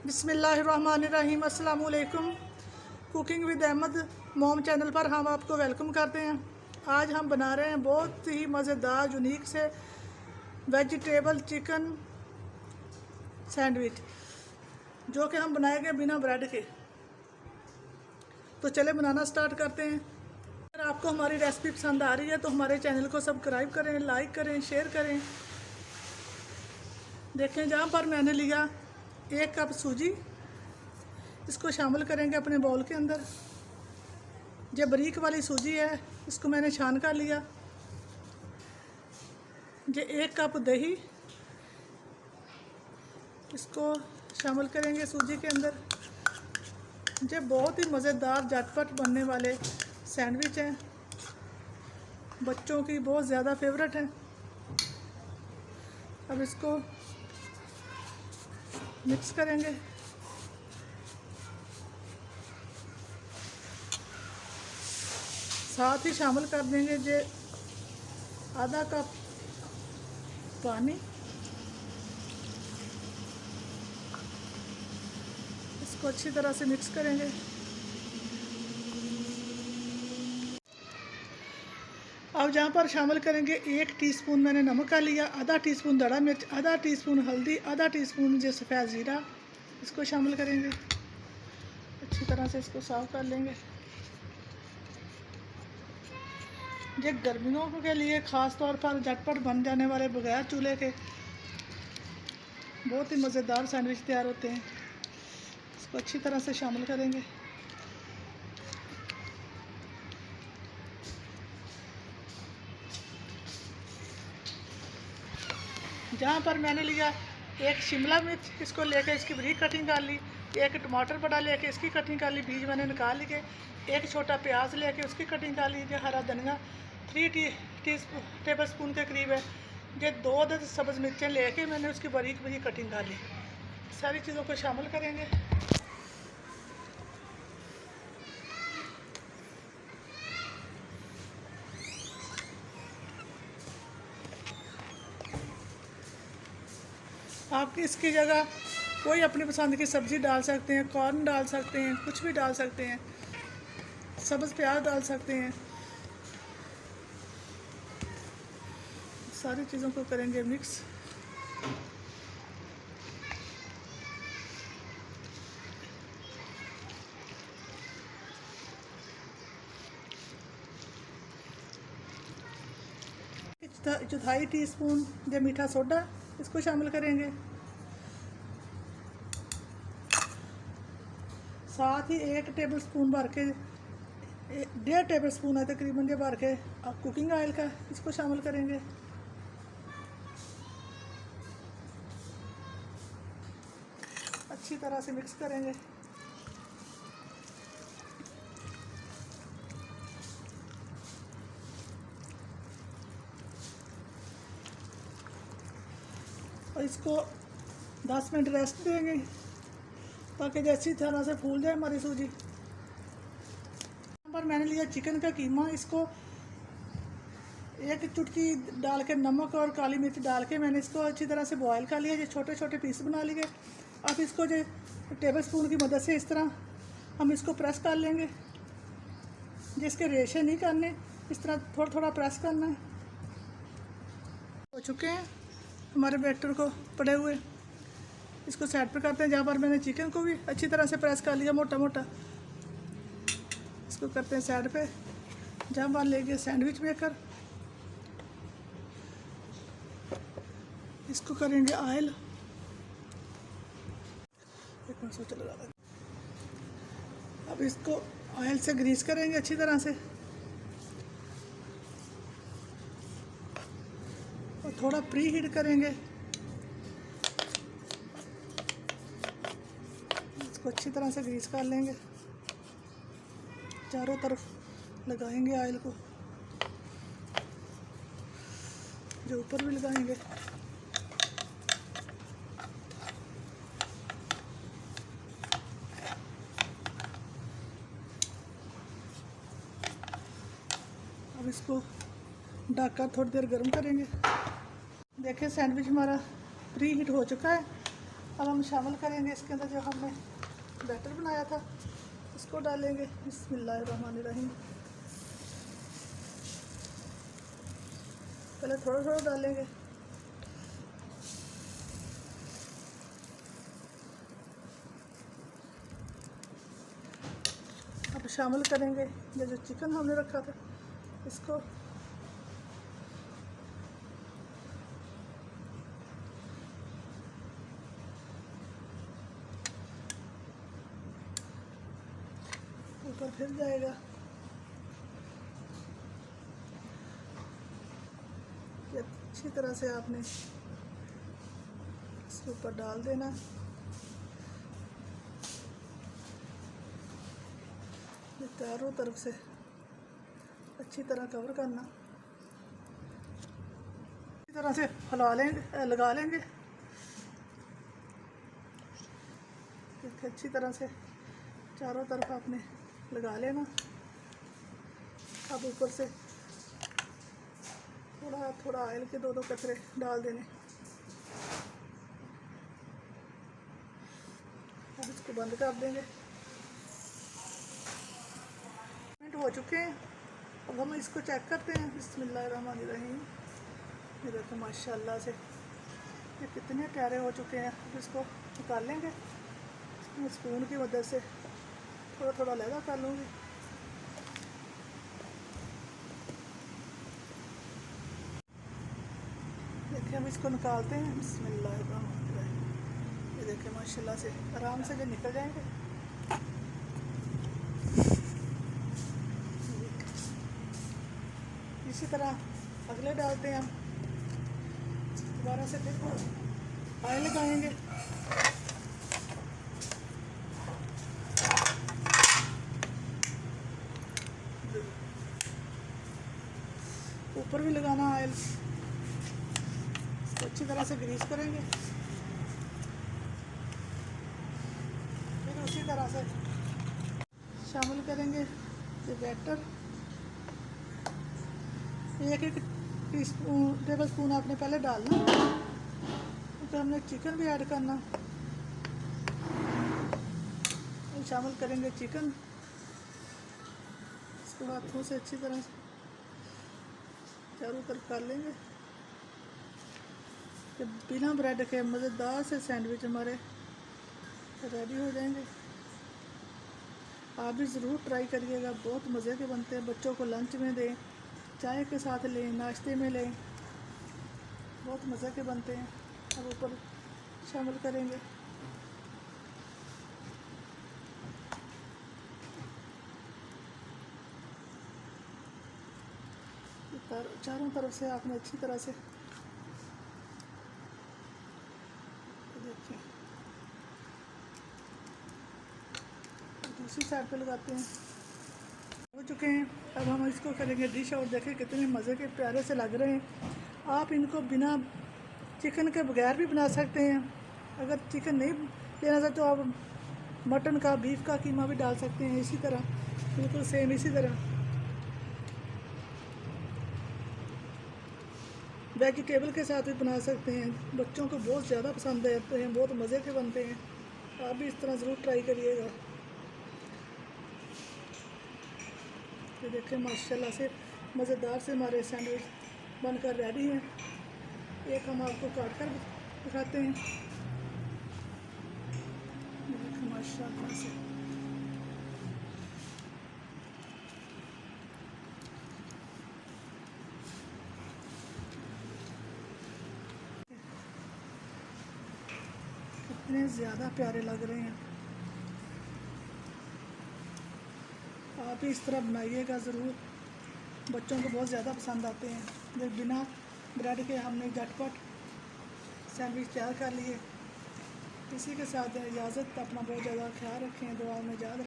बिस्मिल्लाहिर्रहमानिर्रहीम। अस्सलाम वालेकुम। कुकिंग विद अहमद मोम चैनल पर हम आपको वेलकम करते हैं। आज हम बना रहे हैं बहुत ही मज़ेदार यूनिक से वेजिटेबल चिकन सैंडविच, जो कि हम बनाएंगे बिना ब्रेड के। तो चले बनाना स्टार्ट करते हैं। अगर आपको हमारी रेसिपी पसंद आ रही है तो हमारे चैनल को सब्सक्राइब करें, लाइक करें, शेयर करें। देखें, जहाँ पर मैंने लिया 1 कप सूजी, इसको शामिल करेंगे अपने बाउल के अंदर। जो बारीक वाली सूजी है इसको मैंने छान कर लिया। जो 1 कप दही, इसको शामिल करेंगे सूजी के अंदर। जो बहुत ही मज़ेदार झटपट बनने वाले सैंडविच हैं, बच्चों की बहुत ज़्यादा फेवरेट है। अब इसको मिक्स करेंगे। साथ ही शामिल कर देंगे जो आधा कप पानी। इसको अच्छी तरह से मिक्स करेंगे। अब जहाँ पर शामिल करेंगे 1 टीस्पून मैंने नमक का लिया, आधा टीस्पून दड़ा मिर्च, आधा टीस्पून हल्दी, आधा टीस्पून जो सफ़ेद ज़ीरा, इसको शामिल करेंगे। अच्छी तरह से इसको साफ़ कर लेंगे। ये गर्मियों के लिए ख़ास तौर पर झटपट बन जाने वाले बगैर चूल्हे के बहुत ही मज़ेदार सैंडविच तैयार होते हैं। इसको अच्छी तरह से शामिल करेंगे। जहाँ पर मैंने लिया 1 शिमला मिर्च, इसको लेके इसकी बारीक कटिंग कर ली। 1 टमाटर बड़ा लेके इसकी कटिंग कर ली, बीज मैंने निकाल लिए। 1 छोटा प्याज लेके उसकी कटिंग कर ली। जो हरा धनिया 3 टेबल स्पून के करीब है। ये 2 अदद सब्ज़ मिर्चें लेके मैंने उसकी बारीक बारीक कटिंग कर ली। सारी चीज़ों को शामिल करेंगे। आप इसकी जगह कोई अपनी पसंद की सब्ज़ी डाल सकते हैं, कॉर्न डाल सकते हैं, कुछ भी डाल सकते हैं, सब्ज़ प्याज डाल सकते हैं। सारी चीज़ों को करेंगे मिक्स। चौथाई टीस्पून जो मीठा सोडा, इसको शामिल करेंगे। साथ ही 1 टेबल स्पून भर के 1.5 टेबल स्पून है तकरीबन जो भर के कुकिंग ऑयल का, इसको शामिल करेंगे। अच्छी तरह से मिक्स करेंगे। और इसको 10 मिनट रेस्ट देंगे ताकि अच्छी तरह से फूल जाए हमारी सूजी। यहाँ पर मैंने लिया चिकन का कीमा। इसको 1 चुटकी डाल के नमक और काली मिर्च डाल के मैंने इसको अच्छी तरह से बॉयल कर लिया। ये छोटे छोटे पीस बना लिए। अब इसको जो टेबल स्पून की मदद से इस तरह हम इसको प्रेस कर लेंगे। जिसके रेशे नहीं करने, इस तरह थोड़ा थोड़ा प्रेस करना है। हो चुके हैं हमारे बैटर को पड़े हुए। इसको साइड पे करते हैं। जहाँ पर मैंने चिकन को भी अच्छी तरह से प्रेस कर लिया मोटा मोटा, इसको करते हैं साइड पे। जहाँ पर लेंगे सैंडविच मेकर, इसको करेंगे ऑयल। एक मिनट सोच लगा दें। अब इसको ऑयल से ग्रीस करेंगे अच्छी तरह से और थोड़ा प्री हीट करेंगे। इसको अच्छी तरह से ग्रीस कर लेंगे। चारों तरफ लगाएंगे ऑयल को, जो ऊपर भी लगाएंगे। अब इसको ढककर थोड़ी देर गर्म करेंगे। देखें, सैंडविच हमारा प्री हीट हो चुका है। अब हम शामिल करेंगे इसके अंदर जो हमने बैटर बनाया था, इसको डालेंगे। बिस्मिल्लाहिर्रहमानिर्रहीम। पहले थोड़ा थोड़ा डालेंगे। अब शामिल करेंगे ये जो चिकन हमने रखा था, इसको ऊपर फिर जाएगा। ये अच्छी तरह से आपने इसके ऊपर डाल देना। ये चारों तरफ से अच्छी तरह कवर करना। इसी तरह से फैला लेंगे, लगा लेंगे। अच्छी तरह से चारों तरफ आपने लगा लेना। अब ऊपर से थोड़ा थोड़ा ऑयल के दो कतरे डाल देने। अब इसको बंद कर देंगे। मिनट हो चुके हैं। अब हम इसको चेक करते हैं। बिस्मिल्लाहिर्रहमानिर्रहीम। ये देखो माशाल्लाह से ये कितने प्यारे हो चुके हैं। अब इसको निकाल लेंगे। स्पून की मदद से थोड़ा थोड़ा लहदा कर लूँगी। देखिए हम इसको निकालते हैं। बिस्मिल्लाहिर्रहमानिर्रहीम। ये देखिए माशाल्लाह से आराम से जो निकल जाएंगे। इसी तरह अगले डालते हैं हम। दोबारा से फिर ऑयल लगाएंगे। ऊपर भी लगाना ऑयल। इसको अच्छी तरह से ग्रीस करेंगे। फिर उसी तरह से शामिल करेंगे ये बैटर। एक टेबल स्पून आपने पहले डालना, तो हमने चिकन भी ऐड करना। शामिल करेंगे चिकन। इसको हाथों से अच्छी तरह से चारों तरफ कर लेंगे। तो बिना ब्रेड के मज़ेदार से सैंडविच हमारे रेडी हो जाएंगे। आप भी ज़रूर ट्राई करिएगा, बहुत मज़े के बनते हैं। बच्चों को लंच में दें, चाय के साथ लें, नाश्ते में लें, बहुत मज़े के बनते हैं। अब ऊपर शामिल करेंगे। चारों तरफ से आपने अच्छी तरह से देखिए। दूसरी साइड पे लगाते हैं। हो चुके हैं। अब हम इसको करेंगे डिश और देखें कितने मज़े के प्यारे से लग रहे हैं। आप इनको बिना चिकन के बगैर भी बना सकते हैं। अगर चिकन नहीं लेना चाहते तो आप मटन का, बीफ का कीमा भी डाल सकते हैं। इसी तरह बिल्कुल सेम इसी तरह वेजिटेबल के साथ भी बना सकते हैं। बच्चों को बहुत ज़्यादा पसंद आते हैं, बहुत मज़े के बनते हैं। आप भी इस तरह ज़रूर ट्राई करिएगा। ये देखें माशाल्लाह से मज़ेदार से हमारे सैंडविच बनकर रेडी हैं। एक हम आपको काट कर दिखाते हैं। ये देखें माशाल्लाह से कितने ज़्यादा प्यारे लग रहे हैं। आप भी इस तरह बनाइएगा ज़रूर। बच्चों को बहुत ज़्यादा पसंद आते हैं। जब बिना ब्रेड के हमने झटपट सैंडविच तैयार कर लिए। इसी के साथ इजाज़त। अपना बहुत ज़्यादा ख्याल रखें, दुआ में याद